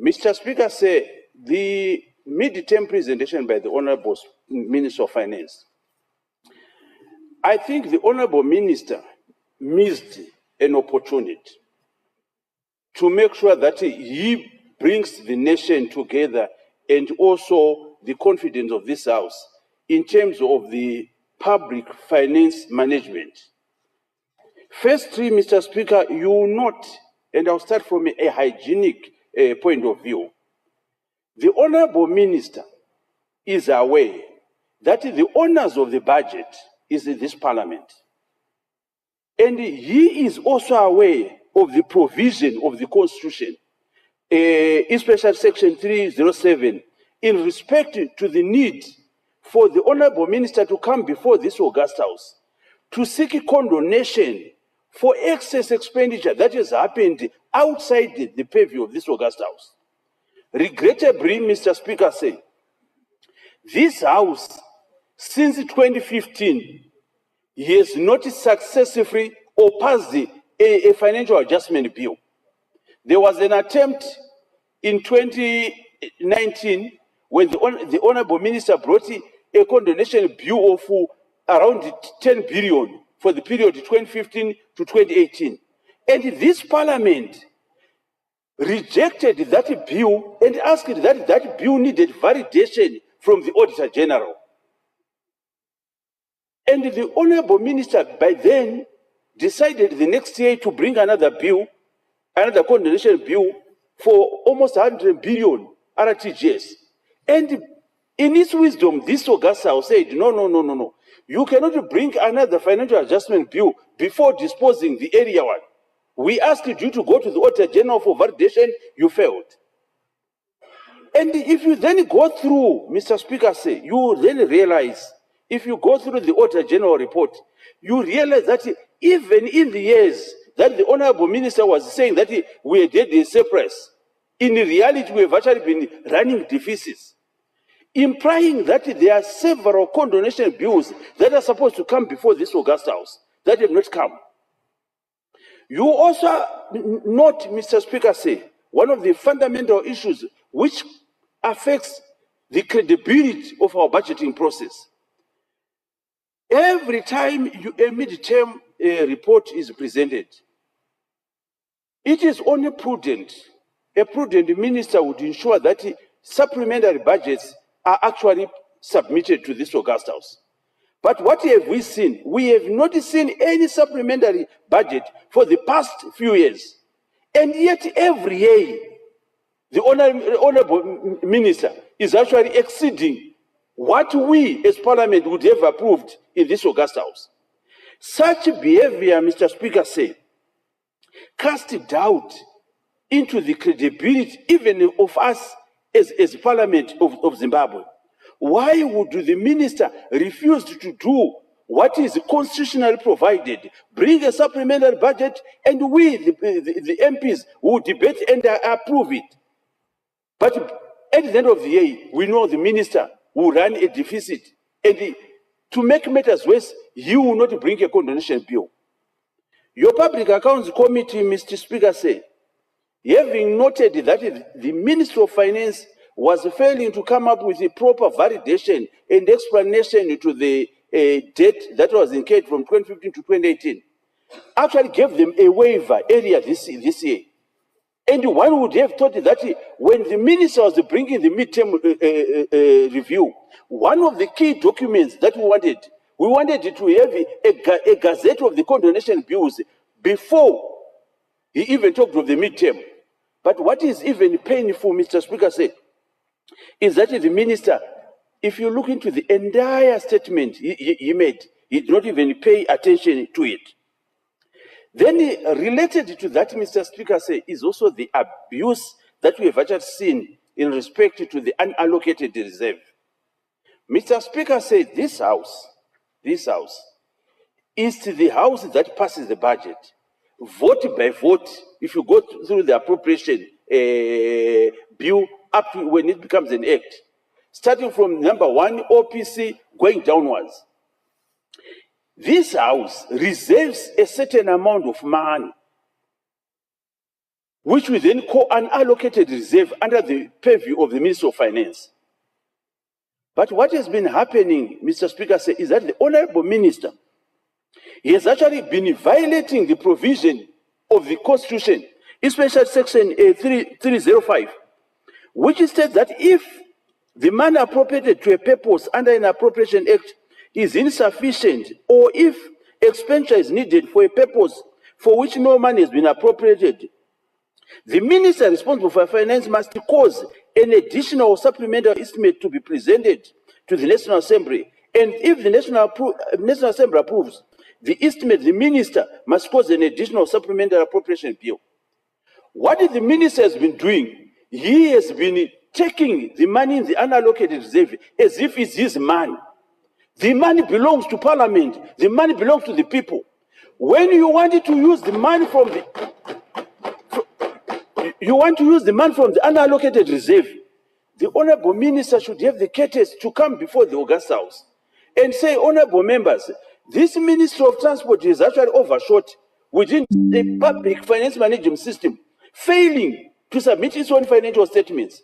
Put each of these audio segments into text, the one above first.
Mr. Speaker, say the mid-term presentation by the Honorable Minister of Finance. I think the Honorable Minister missed an opportunity to make sure that he brings the nation together and also the confidence of this House in terms of the public finance management. Firstly, Mr. Speaker, you will not, and I'll start from a hygienic point of view. The Honorable Minister is aware that the owners of the budget is this Parliament. And he is also aware of the provision of the Constitution, especially Section 307, in respect to the need for the Honorable Minister to come before this August House to seek condonation for excess expenditure that has happened outside the purview of this August House. Regrettably, Mr. Speaker, say, this House, since 2015, has not successfully or passed a financial adjustment bill. There was an attempt in 2019 when the Honorable Minister brought a condonation bill of around 10 billion for the period 2015 to 2018. And this Parliament rejected that bill and asked that that bill needed validation from the Auditor General. And the Honorable Minister by then decided the next year to bring another bill, another condonation bill for almost 100 billion RTGS. And in its wisdom, this August House said, no. You cannot bring another financial adjustment bill before disposing the area one. We asked you to go to the Auditor General for validation, you failed. And if you then go through, Mr. Speaker, say, you then realize, if you go through the Auditor General report, you realize that even in the years that the Honorable Minister was saying that we did the surplus, in reality we have actually been running deficits, implying that there are several condonation bills that are supposed to come before this August House that have not come. You also note, Mr. Speaker, say, one of the fundamental issues which affects the credibility of our budgeting process. Every time a mid-term report is presented, it is only prudent. A prudent minister would ensure that supplementary budgets are actually submitted to this August House. But what have we seen? We have not seen any supplementary budget for the past few years. And yet every year, the Honorable Minister is actually exceeding what we as Parliament would have approved in this August House. Such behavior, Mr. Speaker, said, cast doubt into the credibility even of us as Parliament of Zimbabwe. Why would the minister refuse to do what is constitutionally provided, bring a supplementary budget, and we, the MPs, will debate and approve it? But at the end of the year, we know the minister will run a deficit. And to make matters worse, he will not bring a condonation bill. Your Public Accounts Committee, Mr. Speaker, said, having noted that the Ministry of Finance was failing to come up with a proper validation and explanation to the debt that was incurred from 2015 to 2018, actually gave them a waiver earlier this year. And one would have thought that when the minister was bringing the midterm review, one of the key documents that we wanted to have a gazette of the condonation bills before he even talked of the midterm. But what is even painful, Mr. Speaker, said, is that the minister, if you look into the entire statement he made, he did not even pay attention to it. Then related to that, Mr. Speaker, say, is also the abuse that we have actually seen in respect to the unallocated reserve. Mr. Speaker said this house is the house that passes the budget, vote by vote. If you go through the appropriation bill up to when it becomes an act, starting from number 1 OPC going downwards. This house reserves a certain amount of money which we then call an allocated reserve under the purview of the Minister of Finance. But what has been happening, Mr. Speaker, is that the Honorable Minister, he has actually been violating the provision of the Constitution, especially Section 305, which states that if the money appropriated to a purpose under an Appropriation Act is insufficient, or if expenditure is needed for a purpose for which no money has been appropriated, the Minister responsible for finance must cause an additional or supplemental estimate to be presented to the National Assembly. And if the National Assembly approves the estimate, the Minister must cause an additional supplemental appropriation bill. What the Minister has been doing, he has been taking the money in the unallocated reserve as if it's his money. The money belongs to Parliament. The money belongs to the people. When you wanted to use the money from the unallocated reserve, the Honourable Minister should have the courtesy to come before the August House and say, Honourable members, this Ministry of Transport is actually overshot within the public finance management system, failing to submit its own financial statements.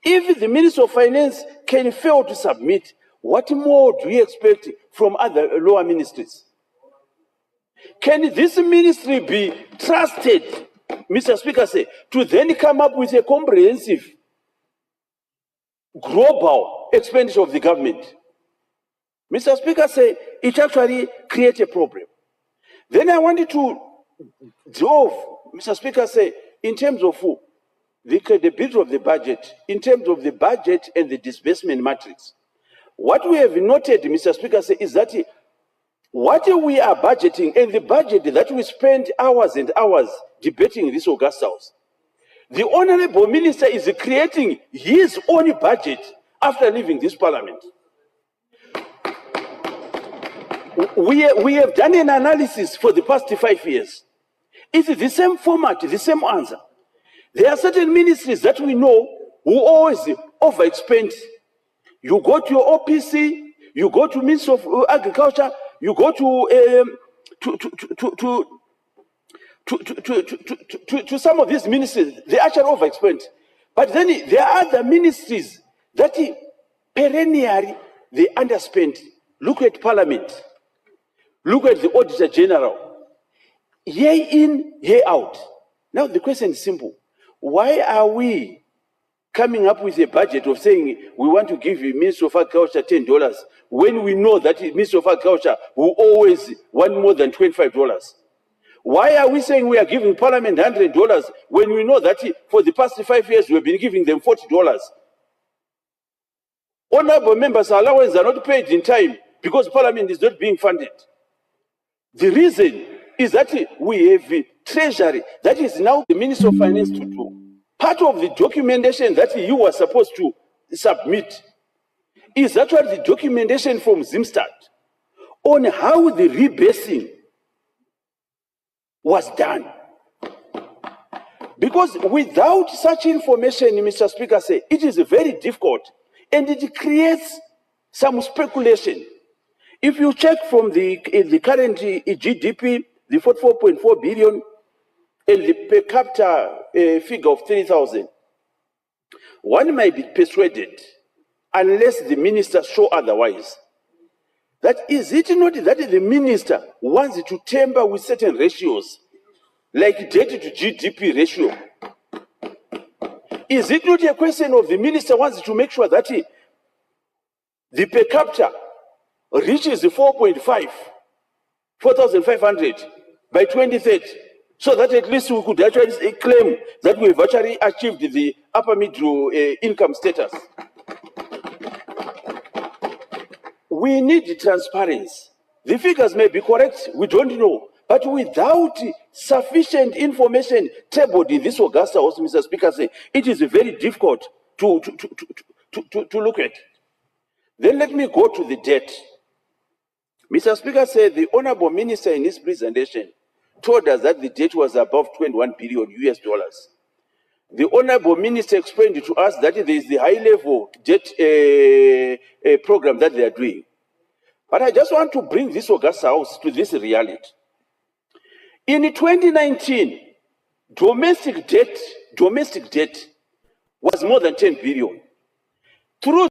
If the Minister of Finance can fail to submit, what more do we expect from other lower ministries? Can this ministry be trusted, Mr. Speaker, to then come up with a comprehensive global expenditure of the government? Mr. Speaker, it actually creates a problem. Then I wanted to delve, Mr. Speaker, in terms of the credibility of the budget, in terms of the budget and the disbursement matrix. What we have noted, Mr. Speaker, is that what we are budgeting and the budget that we spend hours and hours debating in this August House, the Honourable Minister is creating his own budget after leaving this Parliament. We have done an analysis for the past 5 years. It's the same format, the same answer. There are certain ministries that we know who always overexpend. You go to your OPC, you go to Ministry of Agriculture, you go to some of these ministries, they actually overexpend. But then there are other ministries that perennially they underspend. Look at Parliament. Look at the Auditor General. Year in, year out. Now the question is simple. Why are we coming up with a budget of saying we want to give the Ministry of Agriculture $10 when we know that the Ministry of Agriculture will always want more than $25? Why are we saying we are giving Parliament $100 when we know that for the past 5 years we have been giving them $40? Honourable members' allowances are not paid in time because Parliament is not being funded. The reason is that we have a treasury that is now the Minister of Finance to do. Part of the documentation that you were supposed to submit is actually the documentation from Zimstad on how the rebasing was done. Because without such information, Mr. Speaker, it is very difficult and it creates some speculation. If you check from the current GDP, the 44.4 billion, and the per capita figure of 3,000, one might be persuaded, unless the minister show otherwise, that is it not that the minister wants to tamper with certain ratios, like debt to GDP ratio? Is it not a question of the minister wants to make sure that the per capita reaches the 4,500 by 2030, so that at least we could actually claim that we've actually achieved the upper middle income status? We need transparency. The figures may be correct, we don't know. But without sufficient information tabled in this August House, Mr. Speaker, it is very difficult to look at. Then let me go to the debt. Mr. Speaker said the Honourable Minister in his presentation told us that the debt was above 21 billion US dollars. The Honourable Minister explained to us that there is the high-level debt program that they are doing. But I just want to bring this August House to this reality. In 2019, domestic debt was more than 10 billion. Through